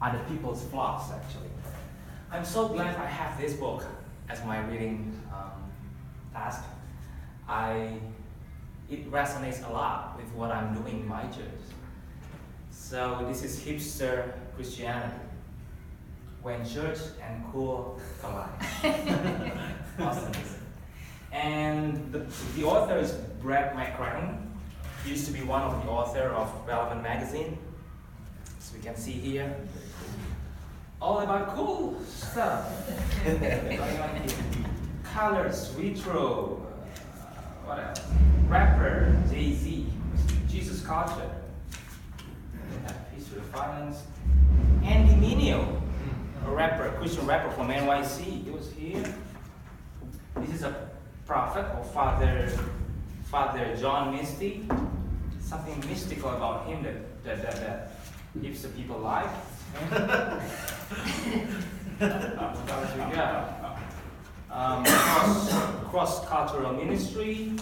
other people's flaws, actually. I'm so glad I have this book as my reading task. It resonates a lot with what I'm doing in my church. So this is Hipster Christianity, when church and cool collide. Awesome. And the author is Brett McCracken. He used to be one of the author of Relevant magazine. So we can see here, all about cool stuff. Colors, retro, what else? Rapper, Jay-Z, Jesus culture. We have history of violence. Andy Mineo, a rapper, a Christian rapper from NYC. He was here. This is a prophet or Father John Misty. Something mystical about him that hipster people like. What else we got? Cross-cultural ministry.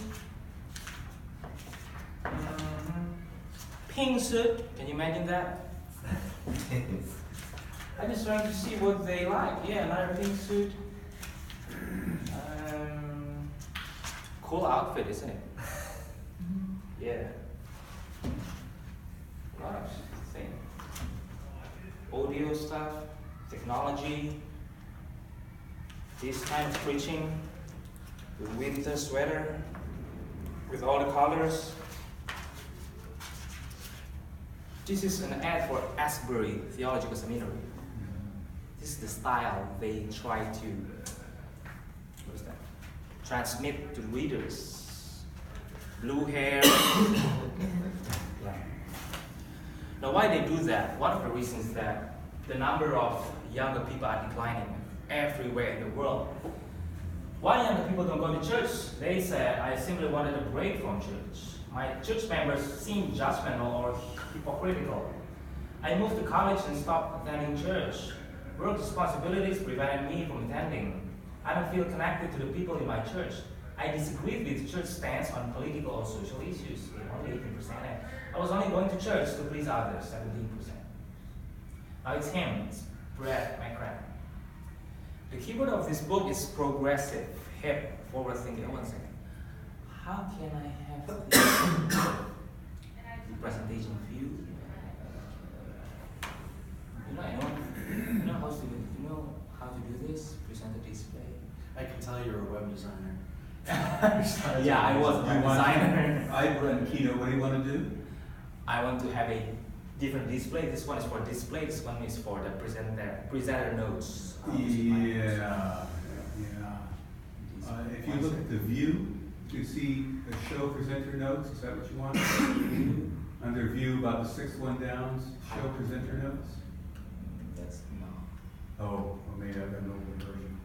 Pink suit, can you imagine that? I'm just trying to see what they like. Yeah, another pink suit. Cool outfit, isn't it? Yeah. A lot of things. Audio stuff, technology, this kind of preaching, the winter sweater with all the colors. This is an ad for Asbury Theological Seminary. This is the style they try to transmit to readers. Blue hair. Yeah. Now why they do that? One of the reasons is that the number of younger people are declining everywhere in the world. Why younger people don't go to church? They said, I simply wanted a break from church. My church members seem judgmental or hypocritical. I moved to college and stopped attending church. Work responsibilities prevented me from attending. I don't feel connected to the people in my church. I disagreed with church stance on political or social issues. Only 18%. I was only going to church to please others, 17%. Now it's him, it's Brett McCracken. The keyword of this book is progressive, hip, forward thinking. One second. How can I have this presentation view? You know how to do this? Present a display. I can tell you're a web designer. Yeah, I was a web designer. I run Keynote. What do you want to do? I want to have a different display. This one is for display. This one is for the presenter notes. Yeah. If you look at the view, you see the show presenter notes. Is that what you want? Under view, about the sixth one down, show presenter notes. That's no. Oh, well, maybe I've got an older version.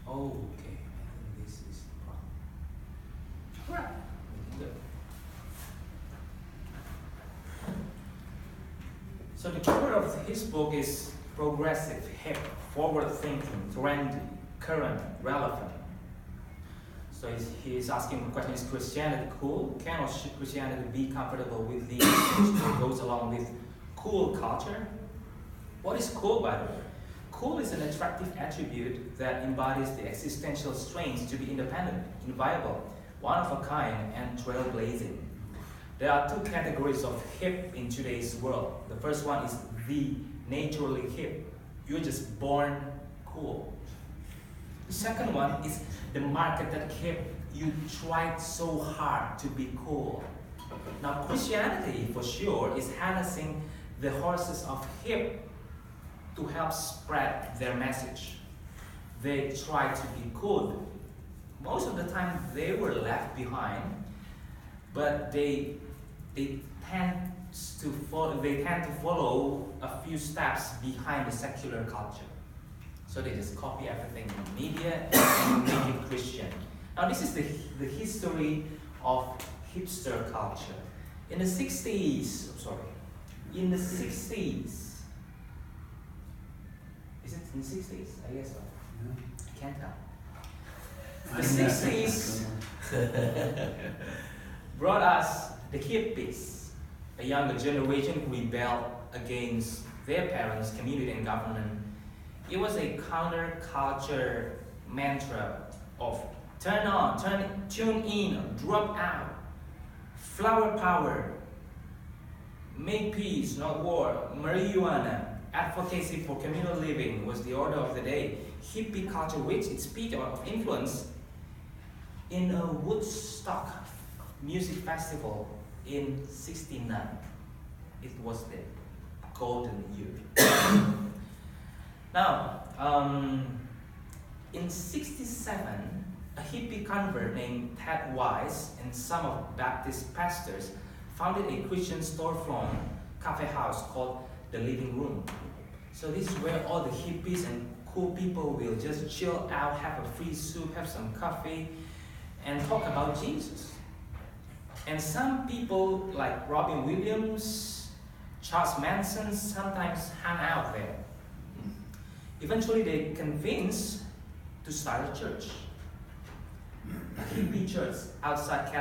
Oh, okay. I think this is the problem. Right. Good. So the keyword of his book is progressive, hip, forward-thinking, trendy, current, relevant. So he's asking the question, is Christianity cool? Can or should Christianity be comfortable with the that goes along with cool culture? What is cool, by the way? Cool is an attractive attribute that embodies the existential strength to be independent, inviolable, one of a kind, and trailblazing. There are two categories of hip in today's world. The first one is the naturally hip. You're just born cool. The second one is the market that kept you tried so hard to be cool. Now Christianity, for sure, is harnessing the horses of hip to help spread their message. They try to be cool. Most of the time they were left behind, but they tend to follow a few steps behind the secular culture. So they just copy everything in the media and make it Christian. Now this is the history of hipster culture. In the 60s, in the 60s, is it in the 60s? I guess so. I can't tell. The 60s brought us the hippies. a younger generation who rebelled against their parents, community, and government. It was a counterculture mantra of turn on, tune in, drop out, flower power, make peace, not war, marijuana, advocacy for communal living was the order of the day. Hippie culture reached its peak of influence in a Woodstock music festival in '69. It was the golden year. Now, in '67, a hippie convert named Ted Wise and some of Baptist pastors founded a Christian storefront cafe house called The Living Room. So this is where all the hippies and cool people will just chill out, have a free soup, have some coffee, and talk about Jesus. And some people like Robin Williams, Charles Manson sometimes hang out there. Eventually they convinced to start a church. A hippie church outside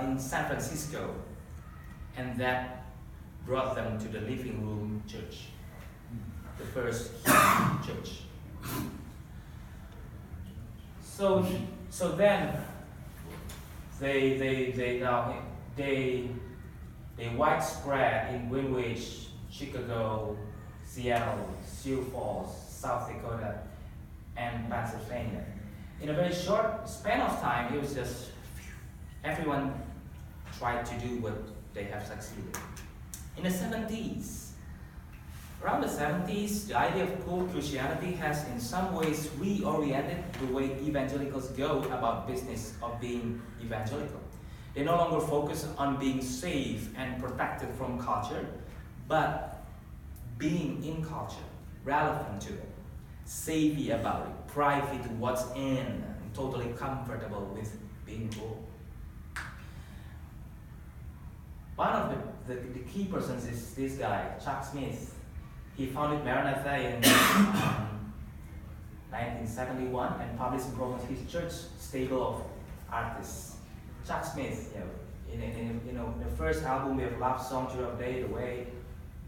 in San Francisco, and that brought them to the Living Room Church, the first hippie church. So then they widespread in Greenwich, Chicago, Seattle, Sioux Falls, South Dakota, and Pennsylvania. In a very short span of time, it was just everyone tried to do what they have succeeded. In the 70s, around the 70s, the idea of cool Christianity has in some ways reoriented the way evangelicals go about business of being evangelical. They no longer focus on being safe and protected from culture, but being in culture, relevant to it, savvy about it, private to what's in, and totally comfortable with being cool. One of the key persons is this guy, Chuck Smith. He founded Maranatha in 1971 and published and promoted his church stable of artists. Chuck Smith, in the first album we have Love Song, True of Day, The Way.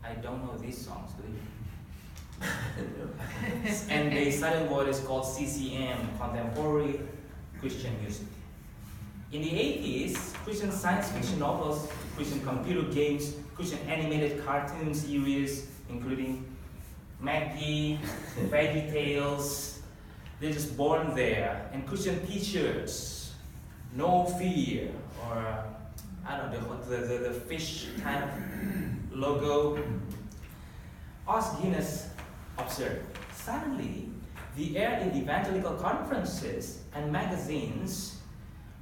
I don't know these songs, do you? And they started what is called CCM, Contemporary Christian Music. In the 80s, Christian science fiction novels, Christian computer games, Christian animated cartoon series, including Maggie, Veggie Tales, they're just born there. And Christian t-shirts, No Fear, or I don't know, the fish kind of logo. Os Guinness observed, suddenly the air in evangelical conferences and magazines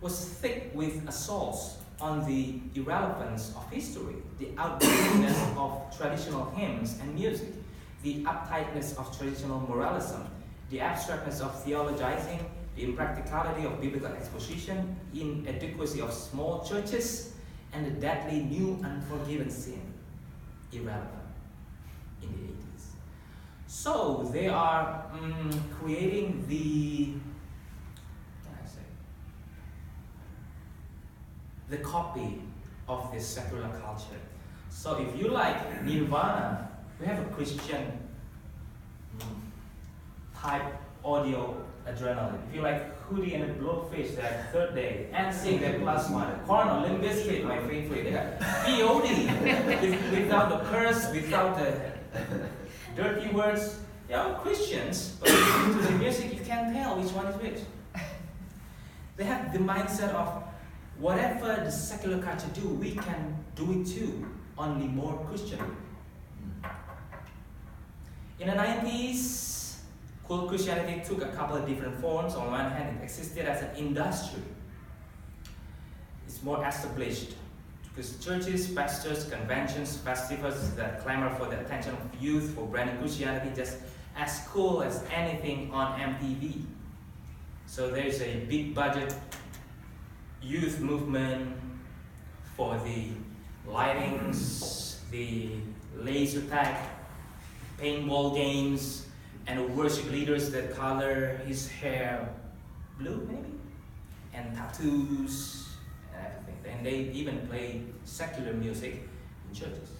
was thick with assaults on the irrelevance of history, the outdakedness of traditional hymns and music, the uptightness of traditional moralism, the abstractness of theologizing, the impracticality of biblical exposition, inadequacy of small churches, and the deadly new unforgiven sin, irrelevant in the 80s. So they are creating the copy of this secular culture. So if you like Nirvana, we have a Christian type audio adrenaline. If you like Hootie and the Blowfish, that Third Day, and Sing that Plus One, Korn or Limp Bizkit, my favorite. They got POD, without the curse, without the dirty words. They are Christians, but to the music you can't tell which one is which. They have the mindset of whatever the secular culture do, we can do it too, only more Christian. In the 90s, cool Christianity took a couple of different forms. On one hand, it existed as an industry. It's more established because churches, pastors, conventions, festivals that clamor for the attention of youth for branding Christianity just as cool as anything on MTV. So there's a big budget youth movement for the lightings, the laser tag, paintball games, and worship leaders that color his hair blue, maybe, and tattoos, everything. And they even play secular music in churches.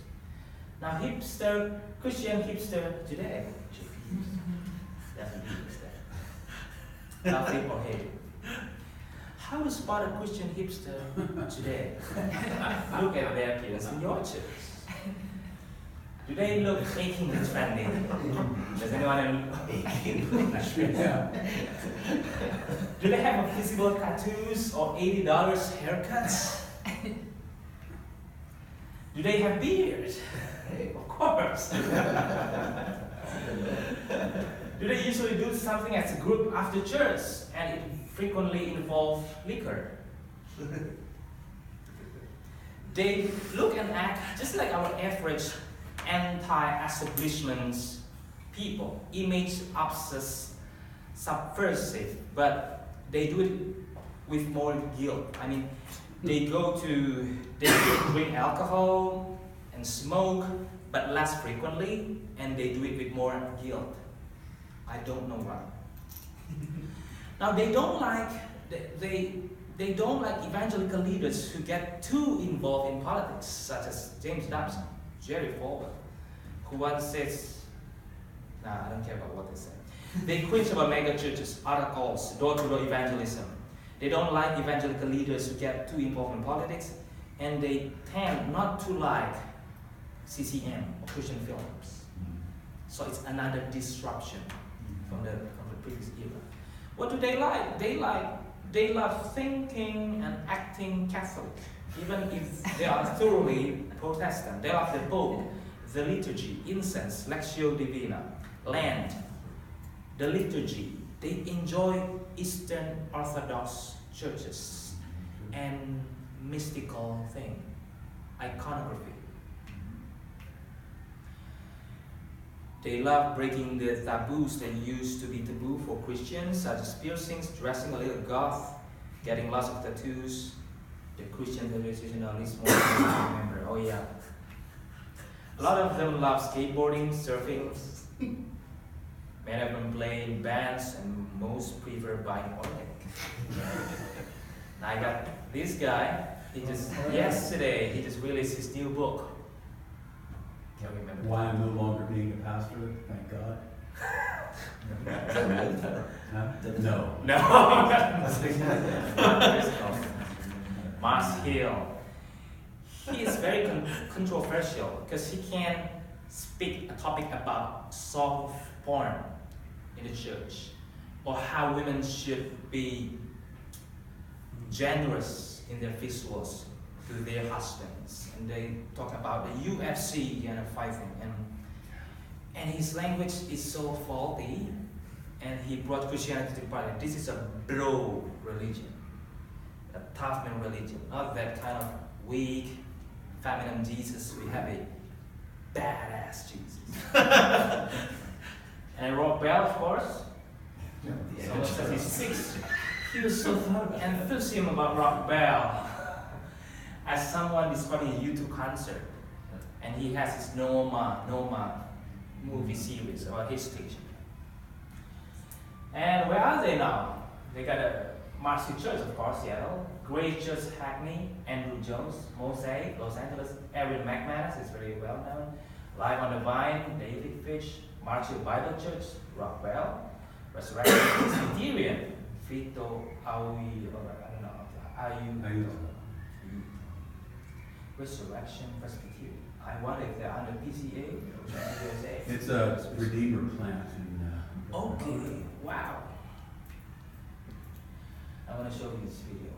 Now, hipster, Christian hipster today, that's a hipster. Love it or hate it. How to spot a Christian hipster today? Look at their appearance in your church. Do they look 18 and trendy? Does anyone look 18 and trendy? Do they have visible tattoos or $80 haircuts? Do they have beards? Of course. Do they usually do something as a group after church and it frequently involves liquor? They look and act just like our average anti-establishment people, image obsessed, subversive, but they do it with more guilt. I mean, they drink alcohol and smoke, but less frequently, and they do it with more guilt. I don't know why. Now they don't like evangelical leaders who get too involved in politics, such as James Dobson, Jerry Falwell, who once says, I don't care about what they say. They preach about mega churches, articles, door-to-door evangelism. They don't like evangelical leaders who get too involved in politics, and they tend not to like CCM or Christian films. So it's another disruption from the previous era. What do they like? They love thinking and acting Catholic, even if they are thoroughly Protestant. They love the Pope, the liturgy, incense, Lectio Divina, land, the liturgy. They enjoy Eastern Orthodox churches and mystical thing, iconography. They love breaking the taboos that used to be taboo for Christians, such as piercings, dressing a little goth, getting lots of tattoos. The Christian traditionalists want to remember. Oh yeah. A lot of them love skateboarding, surfing. Many of them play in bands, and most prefer buying organic. I got this guy. Yesterday he just released his new book. Can't remember. Why I'm no longer being a pastor, thank God. Huh? No. Mars Hill. He is very controversial because he can speak a topic about soft porn in the church, or how women should be generous in their visuals to their husbands, and they talk about the UFC and fighting, and his language is so faulty, and he brought Christianity to the party. This is a bro religion, a tough man religion, not that kind of weak, feminine Jesus. We have a badass Jesus. And Rob Bell, of course. Someone says he's 6. He was so enthusiastic about Rob Bell as someone describing a YouTube concert, and he has his Noma movie series about his station. And where are they now? They got a Marcy Church, of course, Seattle, Grace Church, Hackney, Andrew Jones, Mosaic, Los Angeles, Aaron McManus is very well known, Live on the Vine, David Fitch, Marshall Bible Church, Rockwell, Resurrection Presbyterian, Vito Aui, I don't know, Resurrection Presbyterian. I wonder if they're under PCA or USA. It's a Redeemer plant in okay, wow. I want to show you this video.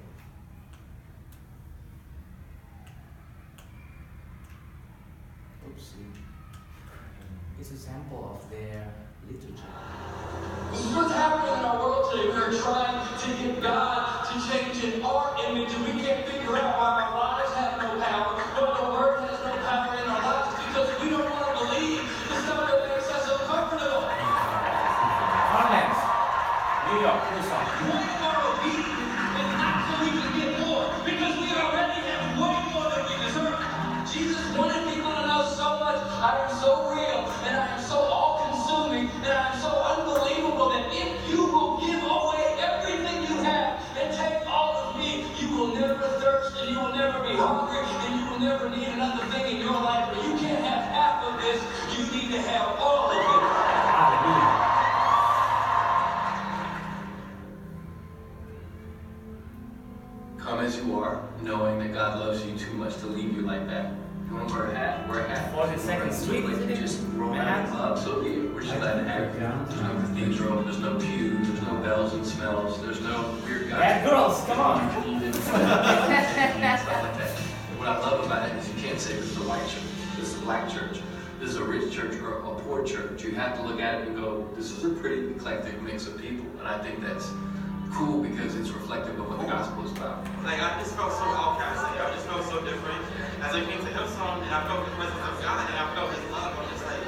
Oopsie. It's a sample of their literature. This is what's happening in our world today. We are trying to get God to change in our image, and we can't figure out why our lives have no power, why the Word has no power in our lives, because we don't want to believe the stuff that makes us uncomfortable. Harlem, New York, Tucson. Way more obedient, and not so we can get more, because we already have way more than we deserve. Jesus wanted people to know so much. I am so real, and I am so all-consuming, and I am so unbelievable that if you will give away everything you have and take all of me, you will never thirst street, isn't it? Just romantic love. So we're just glad to have you. There's no cathedral, there's no pews, there's no bells and smells, there's no weird guys. Bad girls, come on. Stuff like that. And what I love about it is you can't say this is a white church, this is a black church, this is a rich church or a poor church. You have to look at it and go, this is a pretty eclectic mix of people. And I think that's cool because it's reflective of what the gospel is about. Like, I just felt so outcasted. I just felt so different. As I came to Hillsong, and I felt the presence of God, and I felt His love, I'm just like,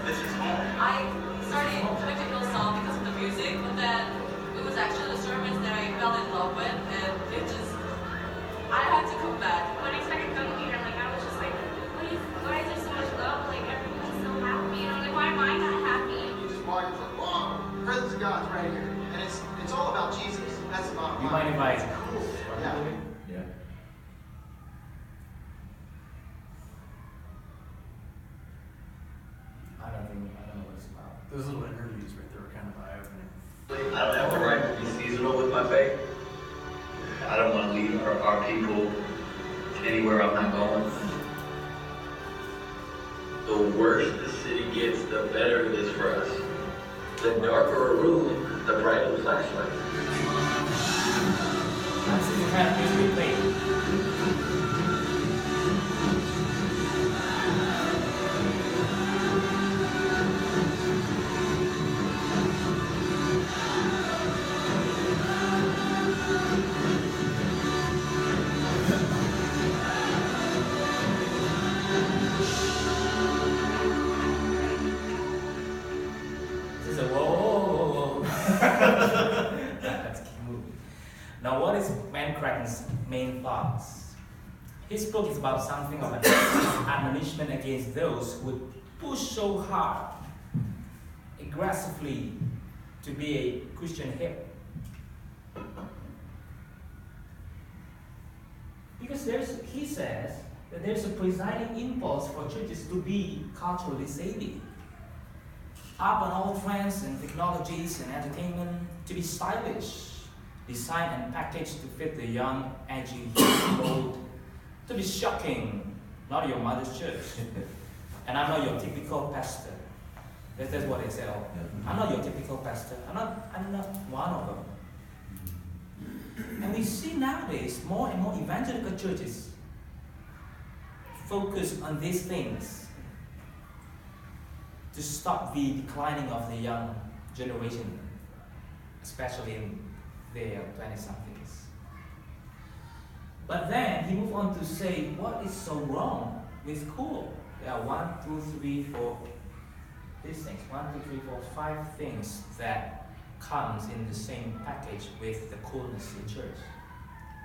this is home. I started coming to Hillsong because of the music, but then it was actually the sermons that I fell in love with, and it just, I had to come back. When I started coming here, like, I was just like, why is there so much love? Like, everyone's so happy. You know, like, why am I not happy? You just walk and it's like, whoa, the presence of God's right here. And it's all about Jesus. That's the bottom You line. mind if I... Cool. Yeah. Yeah. I don't know what it's about. Those little interviews right there were kind of eye-opening. I don't have the right to be seasonal with my faith. I don't want to lead our people anywhere I'm not going. The worse the city gets, the better it is for us. The darker a room, the brighter the flashlight. This is the kind of music we play. This is a whoa. Let's keep moving. Now, what is Man Kraken's main thoughts? His book is about something of an admonishment against those who would push so hard, aggressively, to be a Christian hip. Because he says that there's a presiding impulse for churches to be culturally savvy, up on all trends and technologies and entertainment, to be stylish, designed and packaged to fit the young, edgy mold, to be shocking, not your mother's church. And I'm not your typical pastor. That's what they say. Oh, I'm not your typical pastor. I'm not one of them. And we see nowadays more and more evangelical churches focus on these things to stop the declining of the young generation, especially in their 20-somethings. But then he moved on to say, what is so wrong with cool? There are 1, 2, 3, 4, these things, 1, 2, 3, 4, 5 things that comes in the same package with the coolness in church.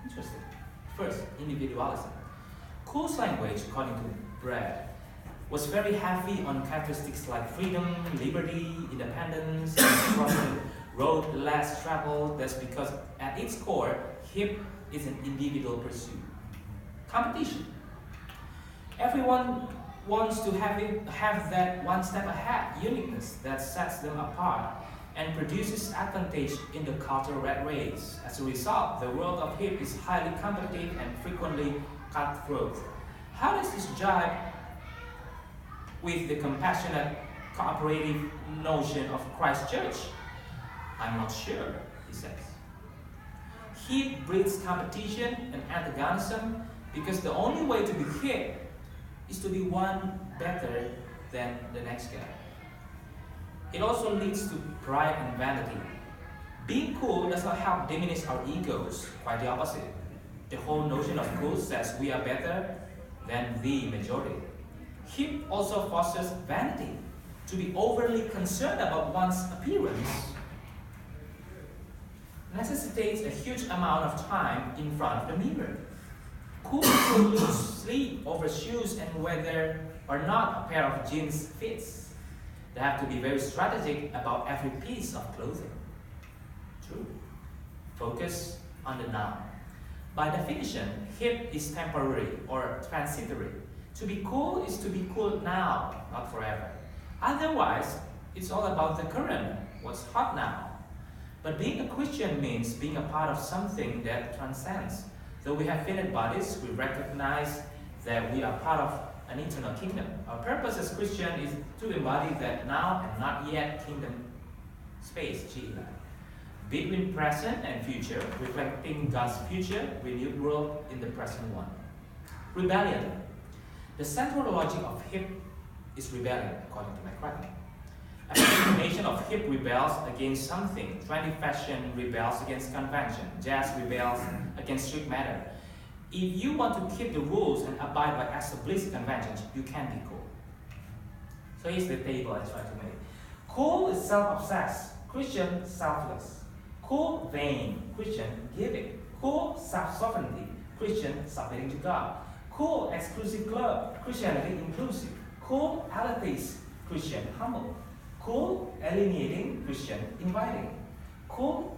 Interesting. First, individualism. Cool's language, according to Brad, was very heavy on characteristics like freedom, liberty, independence, and road less traveled. That's because at its core, hip is an individual pursuit. Competition. Everyone wants to have that one step ahead uniqueness that sets them apart and produces advantage in the cultural rat race. As a result, the world of hip is highly competitive and frequently cutthroat. How does this jive with the compassionate, cooperative notion of Christ Church? I'm not sure, he says. Hip breeds competition and antagonism because the only way to be hip is to be one better than the next guy. It also leads to pride and vanity. Being cool does not help diminish our egos, quite the opposite. The whole notion of cool says we are better than the majority. Hip also fosters vanity, to be overly concerned about one's appearance necessitates a huge amount of time in front of the mirror. Cool people lose sleep over shoes and whether or not a pair of jeans fits. They have to be very strategic about every piece of clothing. True. Focus on the now. By definition, hip is temporary or transitory. To be cool is to be cool now, not forever. Otherwise, it's all about the current, what's hot now. But being a Christian means being a part of something that transcends. Though we have finite bodies, we recognize that we are part of an eternal kingdom. Our purpose as Christian is to embody that now and not yet kingdom space, GEI, between present and future, reflecting God's future renewed world in the present one. Rebellion. The central logic of hip is rebellion, according to McCracken. A combination of hip rebels against something, trendy fashion rebels against convention, jazz rebels against strict matter. If you want to keep the rules and abide by established conventions, you can be cool. So here's the table I try to make. Cool is self-obsessed, Christian selfless. Cool vain, Christian giving. Cool self-sovereignty, Christian submitting to God. Cool exclusive club, Christianity inclusive. Cool elitist, Christian humble. Cool alienating, Christian inviting. Cool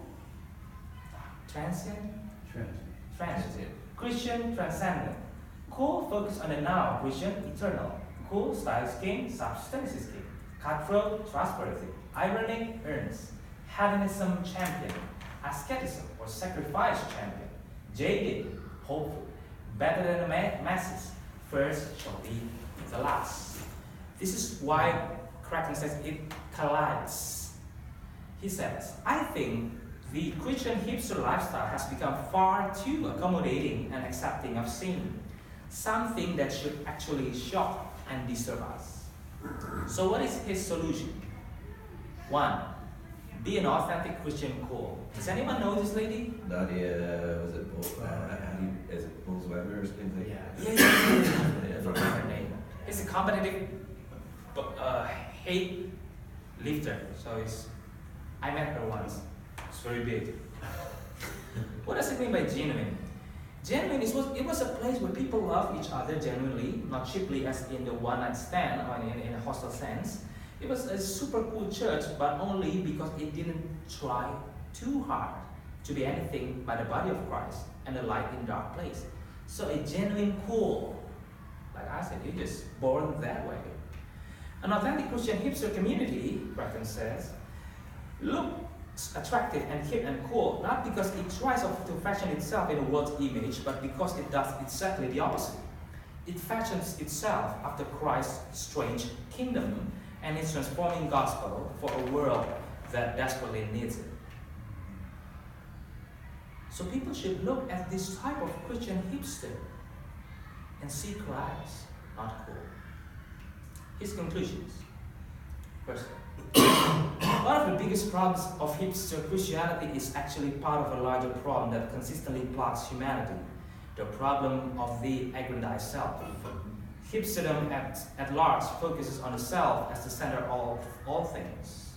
transient, Christian transcendent. Cool focus on the now, Christian eternal. Cool style is king, substance is king. Cutthroat, trustworthy. Ironic, earnest. Hedonism champion. Asceticism or sacrifice champion. Jaded, hopeful. Better than the masses. First shall be the last. This is why Kraken says it collides. He says, I think the Christian hipster lifestyle has become far too accommodating and accepting of sin, something that should actually shock and disturb us. So what is his solution? 1. Be an authentic Christian cool. Does anyone know this lady? Nadia, was it Bull? Is it Bull's Weber or something? Yeah. I forgot her name. It's a competitive hate lifter. So I met her once. It's very big. What does it mean by genuine? Genuine it was a place where people love each other genuinely, not cheaply as in the one-night stand or in a hostile sense. It was a super cool church, but only because it didn't try too hard to be anything but the body of Christ and a light in dark place. So a genuine cool, like I said, you're just born that way. An authentic Christian hipster community, Bracken says, looks attractive and hip and cool, not because it tries to fashion itself in a world's image, but because it does exactly the opposite. It fashions itself after Christ's strange kingdom and its transforming gospel for a world that desperately needs it. So people should look at this type of Christian hipster and see Christ, not cool. His conclusions. First, one of the biggest problems of hipster Christianity is actually part of a larger problem that consistently plagues humanity, the problem of the aggrandized self. Hipsterdom at large focuses on the self as the center of all things.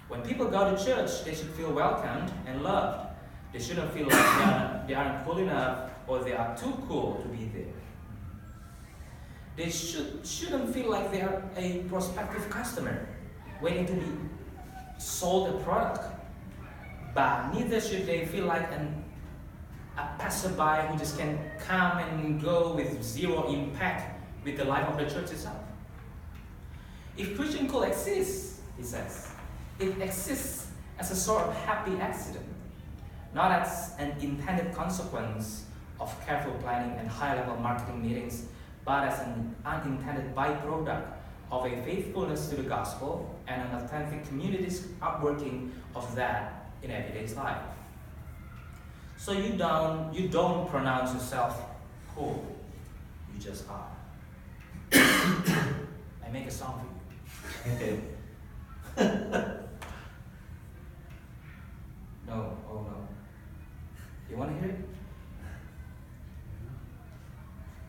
When people go to church, they should feel welcomed and loved. They shouldn't feel like they aren't cool enough or they are too cool to be there. They shouldn't feel like they are a prospective customer waiting to be sold a product. But neither should they feel like a passerby who just can come and go with zero impact with the life of the church itself. If Christian cool exists, he says, it exists as a sort of happy accident, not as an intended consequence of careful planning and high-level marketing meetings, but as an unintended byproduct of a faithfulness to the gospel and an authentic community's outworking of that in everyday life. So you don't pronounce yourself cool, you just are. I make a song for you. No, oh no. You want to hear it?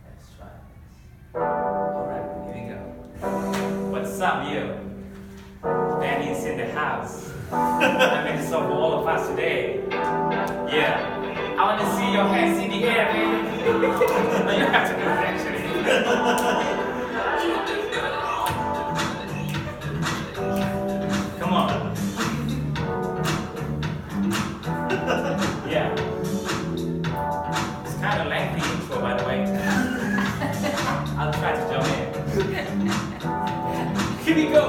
Let's try. Alright, here we go. What's up, you? Danny's in the house. I made a song for all of us today. Yeah. I want to see your hands in the air, baby. No, you have to do it actually. Come on. Yeah. It's kind of lengthy intro, by the way. I'll try to jump in. Here we go.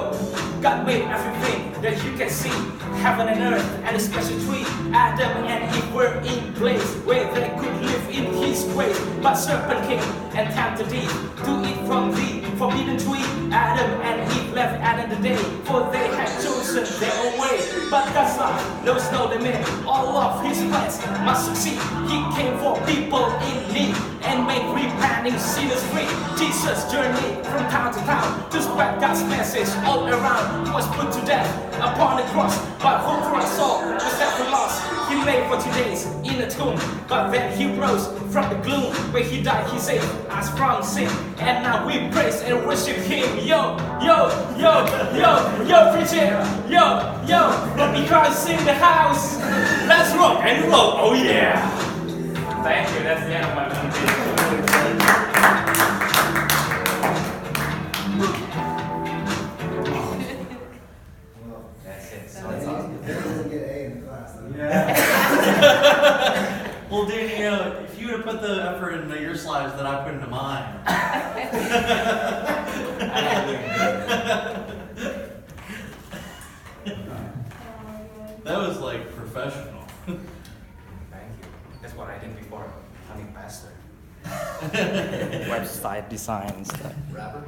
God made everything that you can see, heaven and earth and a special tree. Adam and Eve were in place where they could live in His ways. But serpent came and tempted Eve to eat from the forbidden tree. Adam and Eve left Adam the day, for they had chosen their own way. But God's love knows no limit. All of His plans must succeed. He came for people in need and made repenting sinners free. Jesus journeyed from town to town to spread God's message all around. He was put to death upon the cross, but hope for us all was never lost. He lay for 2 days in a tomb, but then He rose from the gloom. Where He died, He saved us from sin, and now we praise and worship Him. Yo, yo, yo, yo, yo, preacher, yo, yo, because in the house. Let's rock and roll, oh yeah! Thank you, that's the end of my presentation. That's it. So that's awesome. Doesn't get A in class. Yeah. Well, Danny, if you would have put the effort into your slides that I put into mine. That was like professional. Thank you. That's what I did before becoming pastor. Website design stuff. Rapper?